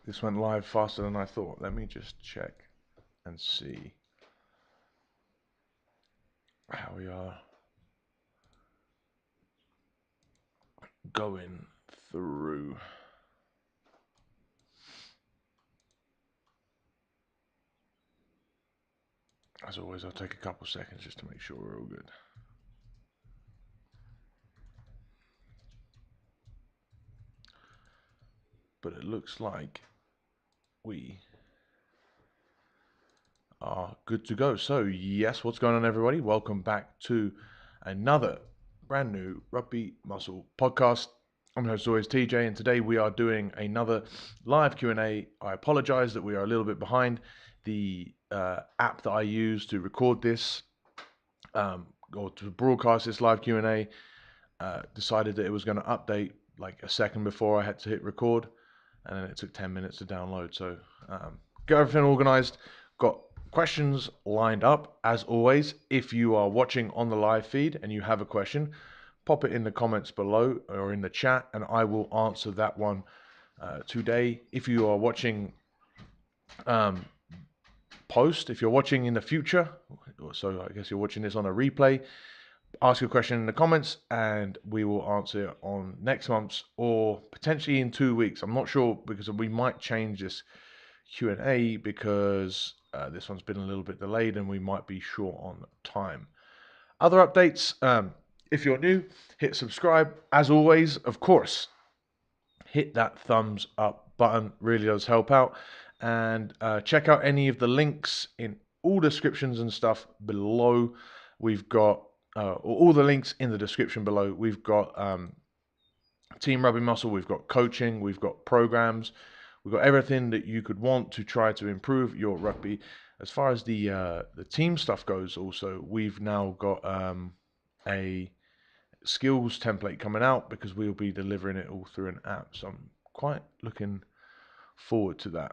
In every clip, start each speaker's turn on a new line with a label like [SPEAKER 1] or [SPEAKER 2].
[SPEAKER 1] This went live faster than I thought. Let me just check and see how we are going through. As always, I'll take a couple seconds just to make sure we're all good. But it looks like we are good to go. So yes, what's going on, everybody? Welcome back to another brand new Rugby Muscle podcast. I'm your host, as always, TJ, and today we are doing another live Q&A. I apologize that we are a little bit behind. The app that I use to record this or to broadcast this live Q&A decided that it was going to update like a second before I had to hit record, and then it took 10 minutes to download. So got everything organized, got questions lined up. As always, if you are watching on the live feed and you have a question, pop it in the comments below or in the chat, and I will answer that one today. If you are watching post, if you're watching in the future, so I guess you're watching this on a replay, ask your question in the comments and we will answer it on next month's or potentially in 2 weeks. I'm not sure, because we might change this Q&A because this one's been a little bit delayed and we might be short on time. Other updates, if you're new, hit subscribe. As always, of course, hit that thumbs up button, really does help out. And check out any of the links in all descriptions and stuff below. We've got all the links in the description below. We've got Team Rugby Muscle, we've got coaching, we've got programs, we've got everything that you could want to try to improve your rugby. As far as the team stuff goes, also, we've now got a skills template coming out because we'll be delivering it all through an app. So I'm quite looking forward to that.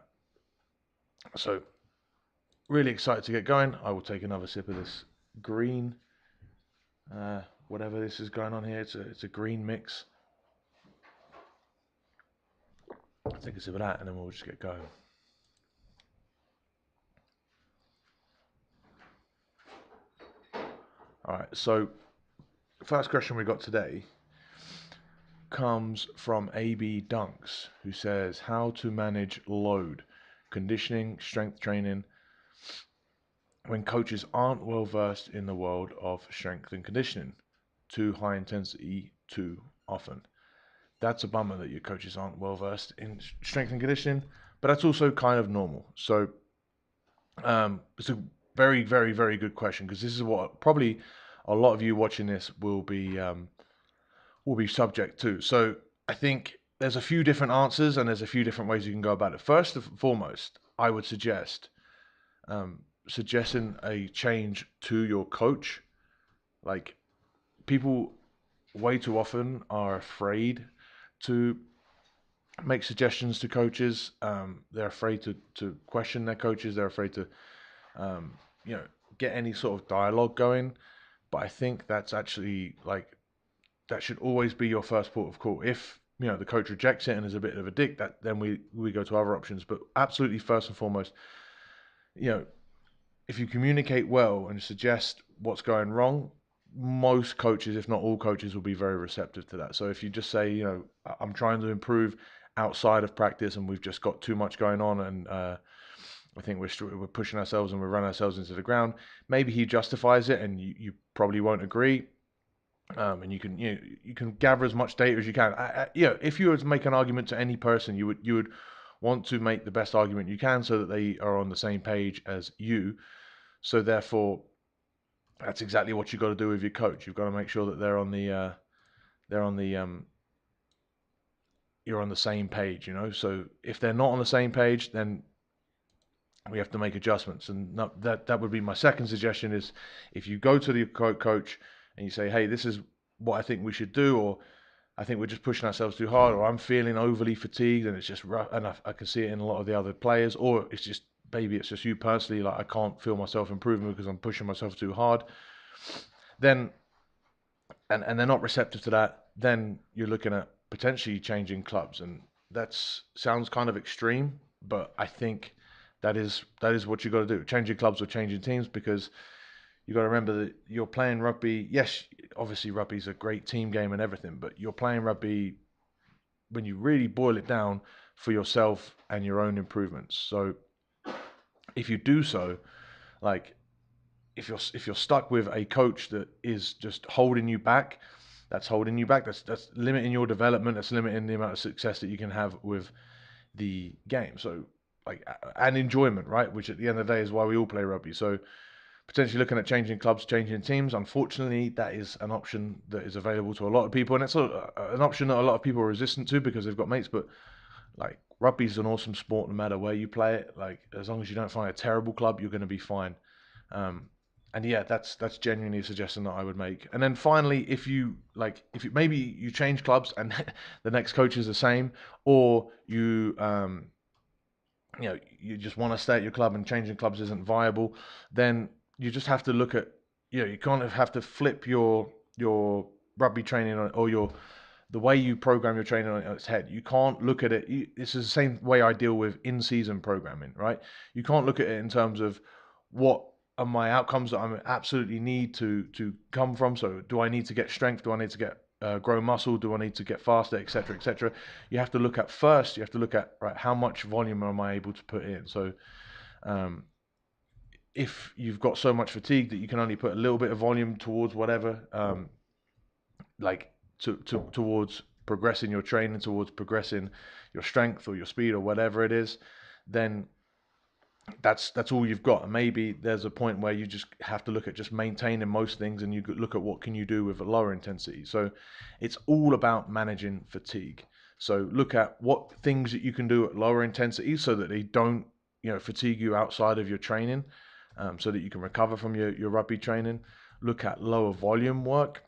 [SPEAKER 1] So really excited to get going. I will take another sip of this green, whatever this is going on here. It's a green mix. I'll take a sip of that and then we'll just get going. All right, so the first question we got today comes from AB Dunks, who says, how to manage load, conditioning, strength training, when coaches aren't well versed in the world of strength and conditioning, too high intensity too often. That's a bummer that your coaches aren't well versed in strength and conditioning, but that's also kind of normal. So it's a very, very, very good question, because this is what probably a lot of you watching this will be subject to. So I think there's a few different answers and there's a few different ways you can go about it. First and foremost, I would suggest suggesting a change to your coach. Like, people way too often are afraid to make suggestions to coaches. They're afraid to question their coaches. They're afraid to get any sort of dialogue going. But I think that's actually that should always be your first port of call. If the coach rejects it and is a bit of a dick, then we go to other options. But absolutely, first and foremost, if you communicate well and suggest what's going wrong, most coaches, if not all coaches, will be very receptive to that. So if you just say, I'm trying to improve outside of practice and we've just got too much going on, and I think we're pushing ourselves and we're running ourselves into the ground, maybe he justifies it and you probably won't agree. And you can gather as much data as you can. If you were to make an argument to any person, you would want to make the best argument you can so that they are on the same page as you. So therefore, that's exactly what you've got to do with your coach. You've got to make sure that you're on the same page. So if they're not on the same page, then we have to make adjustments. And that would be my second suggestion: is if you go to the coach and you say, hey, this is what I think we should do, or I think we're just pushing ourselves too hard, or I'm feeling overly fatigued and it's just rough, and I can see it in a lot of the other players, or it's just you personally, like I can't feel myself improving because I'm pushing myself too hard, then and they're not receptive to that, then you're looking at potentially changing clubs. And that's sounds kind of extreme, but I think that is what you got to do. Changing clubs or changing teams, because you got to remember that you're playing rugby. Yes, obviously rugby's a great team game and everything, but you're playing rugby when you really boil it down for yourself and your own improvements. So if you do so, like if you're stuck with a coach that is just holding you back, that's holding you back. That's limiting your development. That's limiting the amount of success that you can have with the game. So like and enjoyment, right? Which at the end of the day is why we all play rugby. So potentially looking at changing clubs, changing teams. Unfortunately, that is an option that is available to a lot of people, and it's an option that a lot of people are resistant to because they've got mates. But like rugby is an awesome sport, no matter where you play it. Like as long as you don't find a terrible club, you're going to be fine. Um, and yeah, that's genuinely a suggestion that I would make. And then finally, if you maybe you change clubs and the next coach is the same, or you just want to stay at your club and changing clubs isn't viable, then you just have to look at, you kind of have to flip your rugby training or the way you program your training on its head. You can't look at it. This is the same way I deal with in-season programming, right? You can't look at it in terms of what are my outcomes that I absolutely need to come from. So do I need to get strength? Do I need to get grow muscle? Do I need to get faster, etc., etc.? You have to look at first. You have to look at, right, how much volume am I able to put in? So um, if you've got so much fatigue that you can only put a little bit of volume towards whatever, like towards progressing your training, towards progressing your strength or your speed or whatever it is, then that's all you've got. And maybe there's a point where you just have to look at just maintaining most things, and you look at what can you do with a lower intensity. So it's all about managing fatigue. So look at what things that you can do at lower intensity so that they don't fatigue you outside of your training, so that you can recover from your rugby training. Look at lower volume work.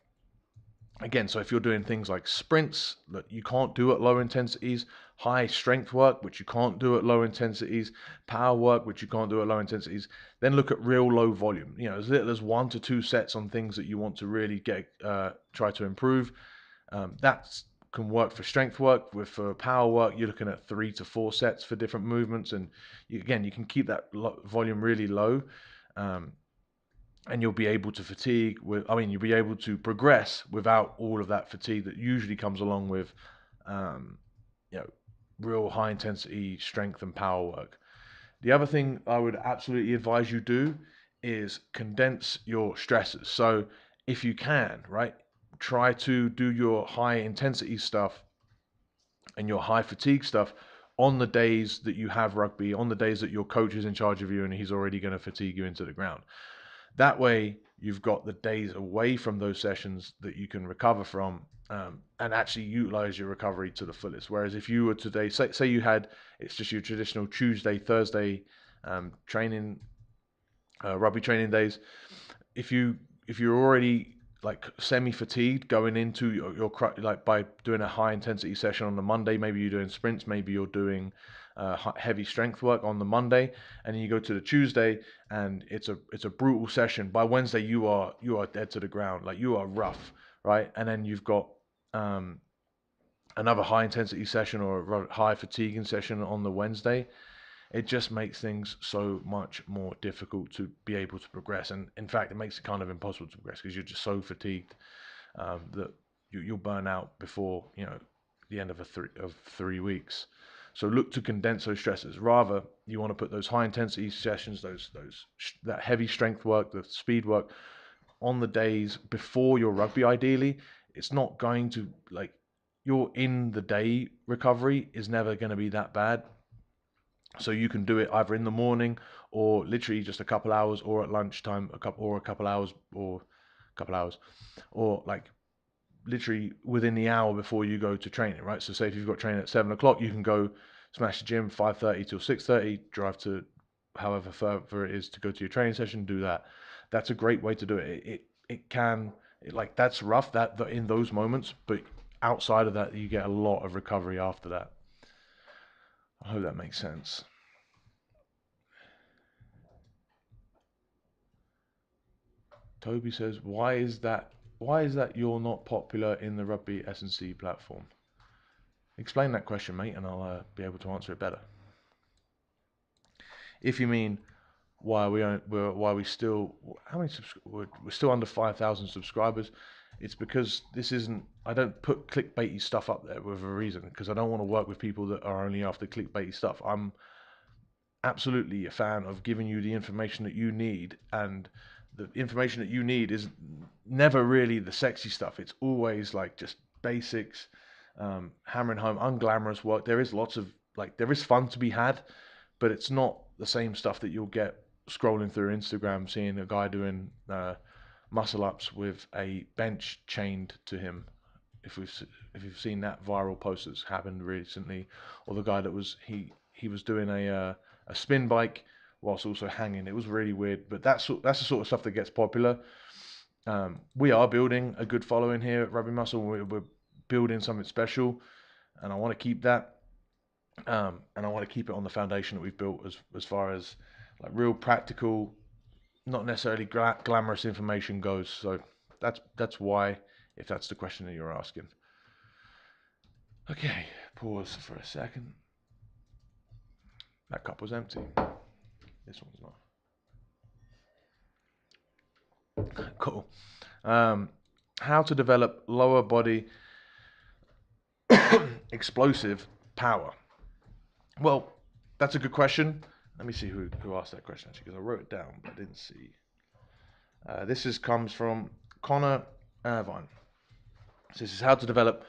[SPEAKER 1] Again, so if you're doing things like sprints that you can't do at low intensities, high strength work, which you can't do at low intensities, power work, which you can't do at low intensities, then look at real low volume. As little as 1 to 2 sets on things that you want to really try to improve. That can work for strength work. For power work, you're looking at 3 to 4 sets for different movements, and you can keep that volume really low. And you'll be able to you'll be able to progress without all of that fatigue that usually comes along with, real high intensity strength and power work. The other thing I would absolutely advise you do is condense your stresses. So if you can, right, try to do your high intensity stuff and your high fatigue stuff on the days that you have rugby, on the days that your coach is in charge of you and he's already going to fatigue you into the ground. That way, you've got the days away from those sessions that you can recover from, and actually utilize your recovery to the fullest. Whereas if you were today, say you had, it's just your traditional Tuesday, Thursday training, rugby training days. If you're already like semi-fatigued going into your like by doing a high intensity session on the Monday, maybe you're doing sprints, maybe you're doing heavy strength work on the Monday, and then you go to the Tuesday and it's a brutal session. By Wednesday you are dead to the ground, like you are rough, right? And then you've got another high intensity session or a high fatiguing session on the Wednesday. It just makes things so much more difficult to be able to progress, and in fact it makes it kind of impossible to progress because you're just so fatigued that you'll burn out before the end of 3 weeks. So look to condense those stresses. Rather, you want to put those high intensity sessions, that heavy strength work, the speed work, on the days before your rugby. Ideally, it's not going to, like, your in the day recovery is never going to be that bad. So you can do it either in the morning or literally just a couple hours, or at lunchtime a couple hours, or like literally within the hour before you go to training, right? So say if you've got training at 7 o'clock, you can go smash the gym 5:30 till 6:30, drive to however further it is to go to your training session, do that. That's a great way to do it. That's rough that in those moments, but outside of that, you get a lot of recovery after that. I hope that makes sense. Toby says, why is that you're not popular in the Rugby S&C platform? Explain that question, mate, and I'll be able to answer it better. If you mean why we still, how many we're still under 5,000 subscribers, it's because this isn't, I don't put clickbaity stuff up there with a reason, because I don't want to work with people that are only after clickbaity stuff. I'm absolutely a fan of giving you the information that you need, and the information that you need is never really the sexy stuff. It's always like just basics, hammering home unglamorous work. There is lots of, like, there is fun to be had, but it's not the same stuff that you'll get scrolling through Instagram, seeing a guy doing muscle ups with a bench chained to him. If you've seen that viral post that's happened recently, or the guy that was he was doing a spin bike whilst also hanging. It was really weird, but that's the sort of stuff that gets popular. We are building a good following here at Rugby Muscle. We're building something special, and I want to keep that. And I want to keep it on the foundation that we've built, as far as like real practical, not necessarily glamorous information goes. So that's why, if that's the question that you're asking. Okay, pause for a second. That cup was empty. This one's not. Cool. How to develop lower body explosive power? Well, that's a good question. Let me see who asked that question, actually, because I wrote it down, but I didn't see. This comes from Connor Irvine. So this is how to develop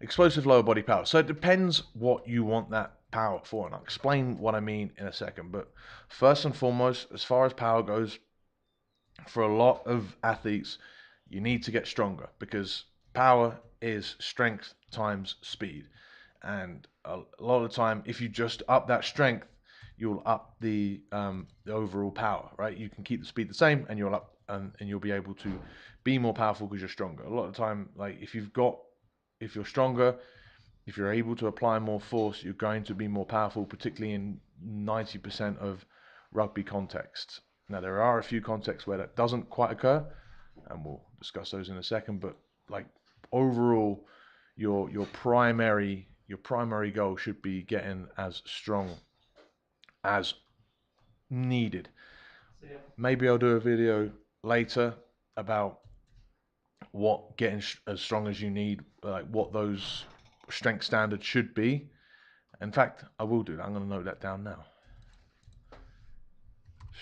[SPEAKER 1] explosive lower body power. So it depends what you want that power for, and I'll explain what I mean in a second. But first and foremost, as far as power goes, for a lot of athletes, you need to get stronger, because power is strength times speed. And a lot of the time, if you just up that strength, you'll up the overall power, right? You can keep the speed the same, and you'll up and you'll be able to be more powerful because you're stronger. A lot of the time, like if you're stronger, if you're able to apply more force, you're going to be more powerful, particularly in 90% of rugby contexts. Now, there are a few contexts where that doesn't quite occur, and we'll discuss those in a second. But like overall, your primary goal should be getting as strong as needed. Maybe I'll do a video later about what getting as strong as you need, like what those strength standards should be. In fact, I will do that. I'm going to note that down now.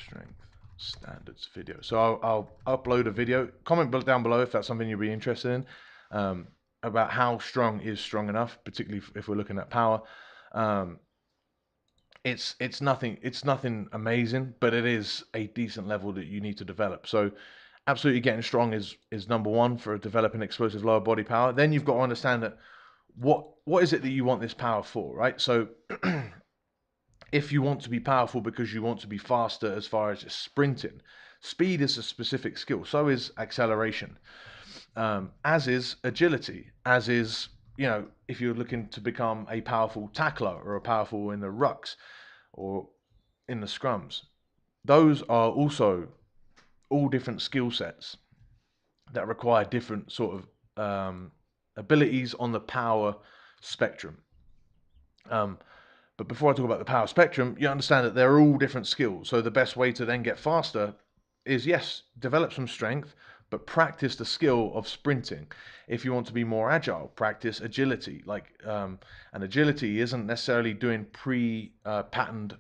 [SPEAKER 1] Strength standards video. So I'll upload a video. Comment down below if that's something you'll be interested in, about how strong is strong enough, particularly if we're looking at power. It's nothing amazing, but it is a decent level that you need to develop. So absolutely getting strong is number one for developing explosive lower body power. Then you've got to understand that what is it that you want this power for, right? So if you want to be powerful because you want to be faster as far as just sprinting, speed is a specific skill. So is acceleration, as is agility, as is, if you're looking to become a powerful tackler or a powerful in the rucks or in the scrums. Those are also all different skill sets that require different sort of abilities on the power spectrum. But before I talk about the power spectrum, you understand that they're all different skills. So the best way to then get faster is, yes, develop some strength, but practice the skill of sprinting. If you want to be more agile, practice agility. And agility isn't necessarily doing pre-patterned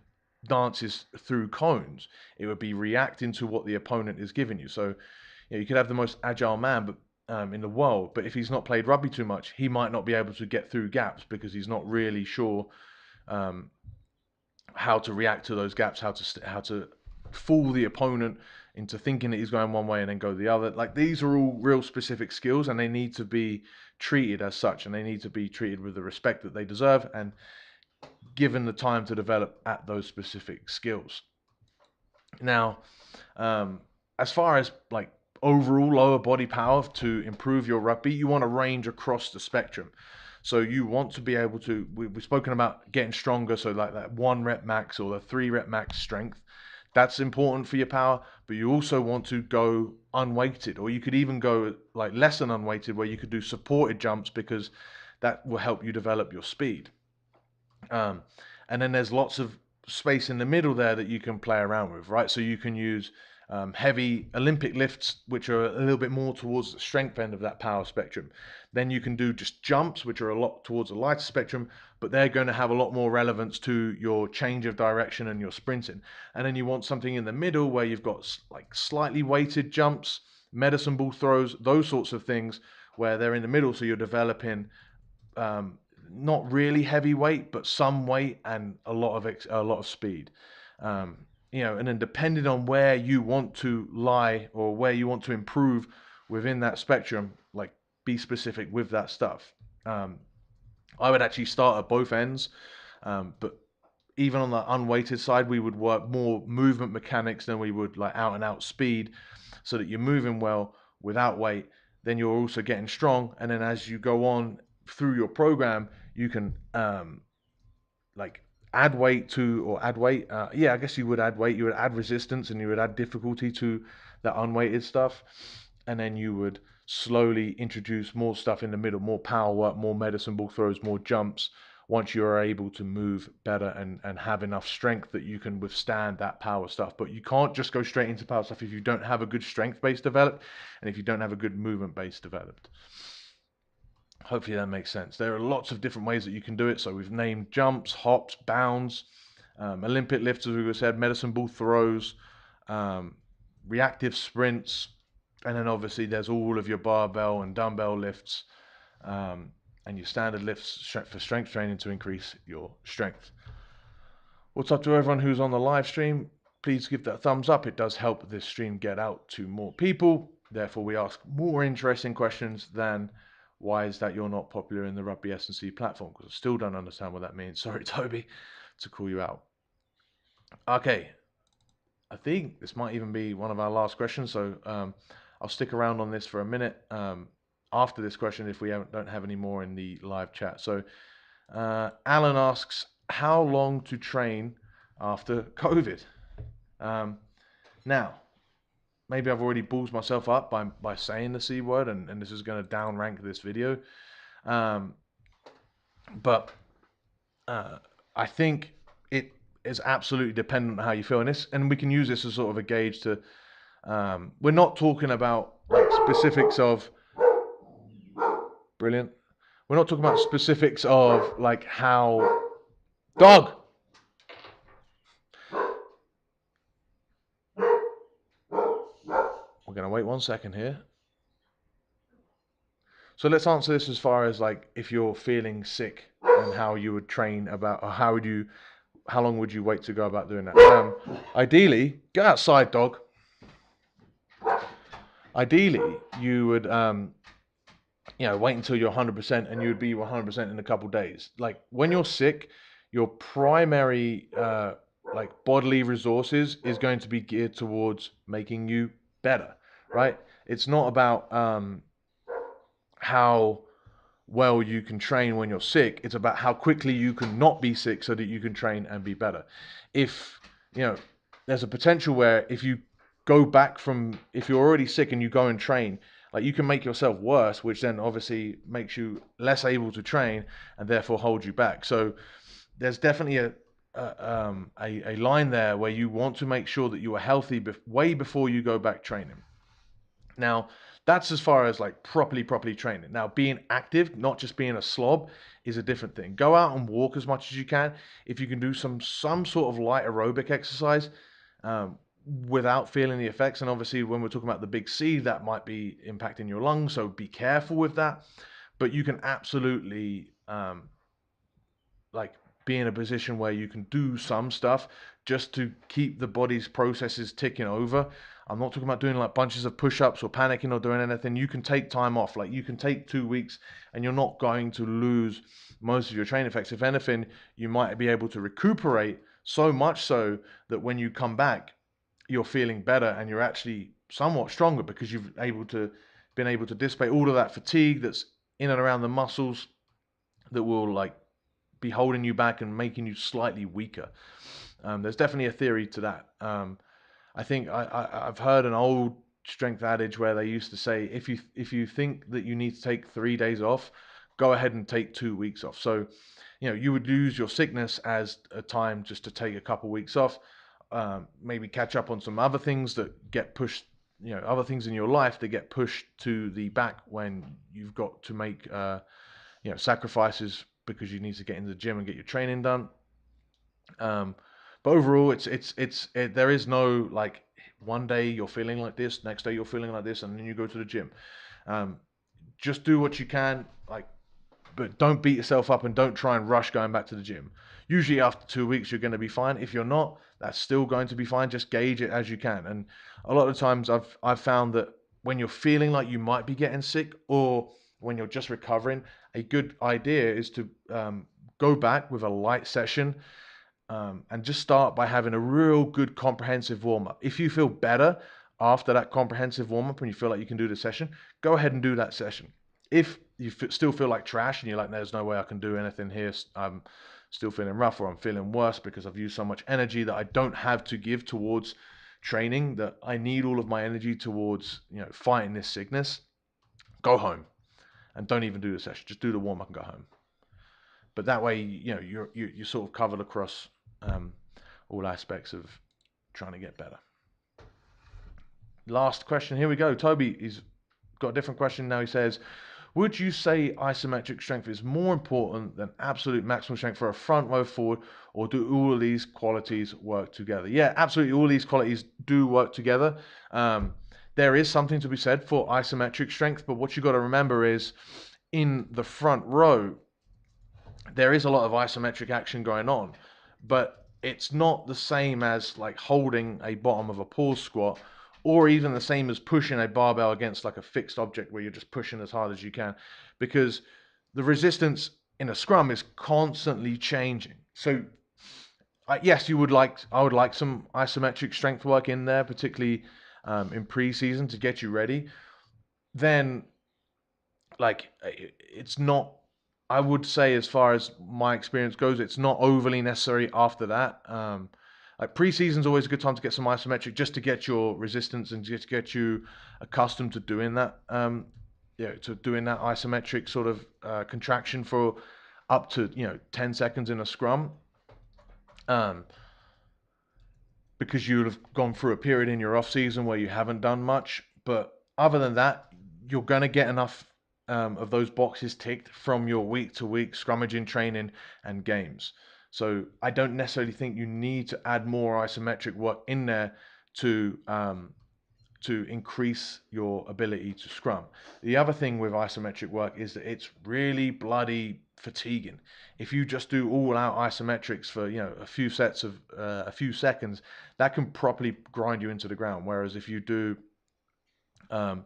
[SPEAKER 1] dances through cones. It would be reacting to what the opponent is giving you. So you could have the most agile man in the world, but if he's not played rugby too much, he might not be able to get through gaps because he's not really sure how to react to those gaps, how to fool the opponent into thinking that he's going one way and then go the other. Like, these are all real specific skills, and they need to be treated as such, and they need to be treated with the respect that they deserve and given the time to develop at those specific skills. Now, as far as like overall lower body power to improve your rugby, you want to range across the spectrum. So you want to be able to, we've spoken about getting stronger, so like that 1 rep max or the 3 rep max strength. That's important for your power, but you also want to go unweighted, or you could even go like less than unweighted, where you could do supported jumps, because that will help you develop your speed. And then there's lots of space in the middle there that you can play around with, right? So you can use heavy Olympic lifts, which are a little bit more towards the strength end of that power spectrum. Then you can do just jumps, which are a lot towards the lighter spectrum, but they're going to have a lot more relevance to your change of direction and your sprinting. And then you want something in the middle where you've got like slightly weighted jumps, medicine ball throws, those sorts of things where they're in the middle. So you're developing not really heavy weight, but some weight and a lot of speed. And then depending on where you want to lie or where you want to improve within that spectrum, like be specific with that stuff. I would actually start at both ends, but even on the unweighted side, we would work more movement mechanics than we would like out and out speed, so that you're moving well without weight. Then you're also getting strong, and then as you go on through your program, you can like add weight I guess you would add weight, you would add resistance, and you would add difficulty to that unweighted stuff, and then you would slowly introduce more stuff in the middle, more power work, more medicine ball throws, more jumps, once you're able to move better and have enough strength that you can withstand that power stuff. But you can't just go straight into power stuff if you don't have a good strength base developed and if you don't have a good movement base developed. Hopefully that makes sense. There are lots of different ways that you can do it. So we've named jumps, hops, bounds, Olympic lifts, as we said, medicine ball throws, reactive sprints, and then obviously there's all of your barbell and dumbbell lifts, and your standard lifts for strength training to increase your strength. What's up to everyone who's on the live stream? Please give that a thumbs up. It does help this stream get out to more people. Therefore, we ask more interesting questions than why is that you're not popular in the Rugby S&C platform? Because I still don't understand what that means. Sorry, Toby, to call you out. Okay, I think this might even be one of our last questions. So I'll stick around on this for a minute after this question if we don't have any more in the live chat. So Alan asks, how long to train after COVID? Now, maybe I've already ballsed myself up by saying the C word, and this is going to downrank this video. But I think it is absolutely dependent on how you feel in this, and we can use this as sort of a gauge to, we're not talking about like specifics of, brilliant. We're not talking about specifics of like how, dog. We're going to wait 1 second here. So let's answer this as far as like if you're feeling sick and how you would train about, or how long would you wait to go about doing that? Ideally, get outside, dog. Ideally, you would wait until you're 100%, and you would be 100% in a couple days. Like when you're sick, your primary like bodily resources is going to be geared towards making you better, right? It's not about how well you can train when you're sick. It's about how quickly you can not be sick so that you can train and be better. If there's a potential where if you go back if you're already sick and you go and train, like you can make yourself worse, which then obviously makes you less able to train and therefore hold you back. So there's definitely a line there where you want to make sure that you are healthy way before you go back training. Now, that's as far as like properly training. Now, being active, not just being a slob, is a different thing. Go out and walk as much as you can. If you can do some sort of light aerobic exercise without feeling the effects, and obviously when we're talking about the big C, that might be impacting your lungs, so be careful with that. But you can absolutely like be in a position where you can do some stuff just to keep the body's processes ticking over. I'm not talking about doing like bunches of push-ups or panicking or doing anything. You can take time off. Like you can take 2 weeks and you're not going to lose most of your training effects. If anything, you might be able to recuperate so much so that when you come back, you're feeling better and you're actually somewhat stronger because you've been able to dissipate all of that fatigue that's in and around the muscles that will like be holding you back and making you slightly weaker. There's definitely a theory to that. I think I've heard an old strength adage where they used to say, if you think that you need to take 3 days off, go ahead and take 2 weeks off. So, you would use your sickness as a time just to take a couple weeks off, maybe catch up on some other things that get pushed, other things in your life that get pushed to the back when you've got to make, sacrifices because you need to get into the gym and get your training done. But overall, there is no like one day you're feeling like this, next day you're feeling like this, and then you go to the gym. Just do what you can, but don't beat yourself up and don't try and rush going back to the gym. Usually after 2 weeks, you're going to be fine. If you're not, that's still going to be fine. Just gauge it as you can. And a lot of times I've found that when you're feeling like you might be getting sick or when you're just recovering, a good idea is to go back with a light session and just start by having a real good comprehensive warm-up. If you feel better after that comprehensive warm-up and you feel like you can do the session, go ahead and do that session. If you still feel like trash and you're like, there's no way I can do anything here, I'm still feeling rough or I'm feeling worse because I've used so much energy that I don't have to give towards training, that I need all of my energy towards fighting this sickness, go home and don't even do the session. Just do the warm-up and go home. But that way, you're sort of covered across all aspects of trying to get better. Last question. Here we go. Toby, he's got a different question now. He says, would you say isometric strength is more important than absolute maximum strength for a front row forward, or do all of these qualities work together? Yeah, absolutely. All these qualities do work together. There is something to be said for isometric strength, but what you got to remember is in the front row, there is a lot of isometric action going on, but it's not the same as like holding a bottom of a pause squat, or even the same as pushing a barbell against like a fixed object where you're just pushing as hard as you can, because the resistance in a scrum is constantly changing. So yes, I would like some isometric strength work in there, particularly in pre-season to get you ready. Then it's not, I would say, as far as my experience goes, it's not overly necessary after that. Pre-season is always a good time to get some isometric just to get your resistance and just get you accustomed to doing that. To doing that isometric sort of contraction for up to 10 seconds in a scrum, because you'll have gone through a period in your off season where you haven't done much. But other than that, you're gonna get enough of those boxes ticked from your week-to-week scrummaging training and games. So I don't necessarily think you need to add more isometric work in there to increase your ability to scrum. The other thing with isometric work is that it's really bloody fatiguing. If you just do all-out isometrics for a few sets of a few seconds, that can properly grind you into the ground. Whereas if you do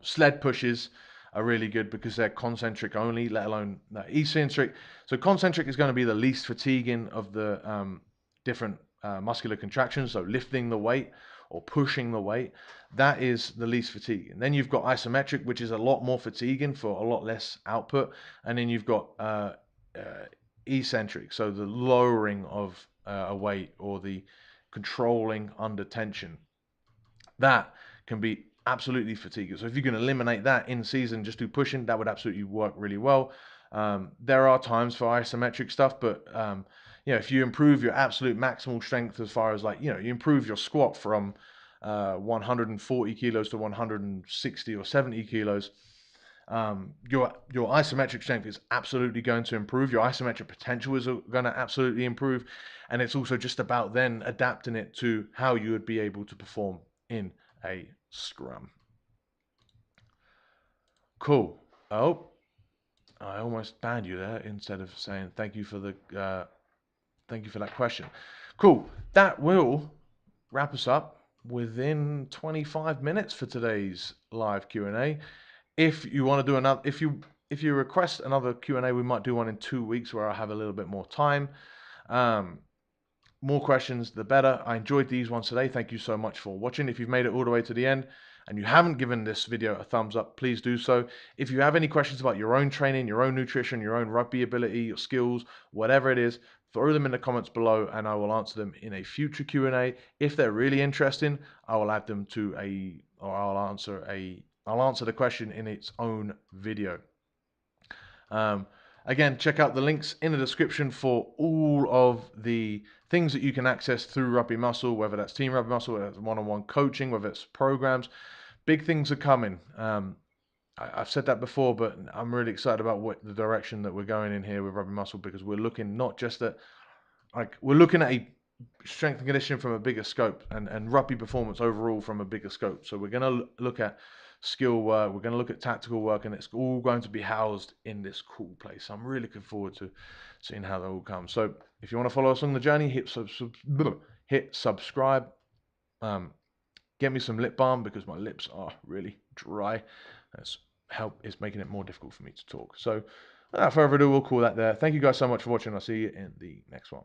[SPEAKER 1] sled pushes, are really good because they're concentric only, let alone eccentric. So concentric is going to be the least fatiguing of the different muscular contractions. So lifting the weight or pushing the weight, that is the least fatiguing. Then you've got isometric, which is a lot more fatiguing for a lot less output. And then you've got eccentric, so the lowering of a weight or the controlling under tension. That can be absolutely fatiguing. So if you can eliminate that in season, just do pushing, that would absolutely work really well. There are times for isometric stuff, but if you improve your absolute maximal strength, as far as you improve your squat from 140 kilos to 160 or 70 kilos, your isometric strength is absolutely going to improve. Your isometric potential is going to absolutely improve, and it's also just about then adapting it to how you would be able to perform in a scrum. Cool. Oh, I almost banned you there instead of saying thank you for that question. Cool. That will wrap us up within 25 minutes for today's live Q&A. If you want to do another, if you request another Q&A, we might do one in 2 weeks where I have a little bit more time. More questions, the better. I enjoyed these ones today. Thank you so much for watching. If you've made it all the way to the end and you haven't given this video a thumbs up, please do so. If you have any questions about your own training, your own nutrition, your own rugby ability, your skills, whatever it is, throw them in the comments below and I will answer them in a future Q&A. If they're really interesting, I will add them to I'll answer the question in its own video. Again, check out the links in the description for all of the things that you can access through Rugby Muscle, whether that's Team Rugby Muscle, whether it's one-on-one coaching, whether it's programs. Big things are coming. I've said that before, but I'm really excited about the direction that we're going in here with Rugby Muscle, because we're looking not just at, we're looking at a strength and conditioning from a bigger scope, and rugby performance overall from a bigger scope. So we're going to look at skill work, we're going to look at tactical work, and it's all going to be housed in this cool place. I'm really looking forward to seeing how that all comes. So if you want to follow us on the journey, hit subscribe. Get me some lip balm, because my lips are really dry. It's making it more difficult for me to talk. So without further ado, we'll call that there. Thank you guys so much for watching. I'll see you in the next one.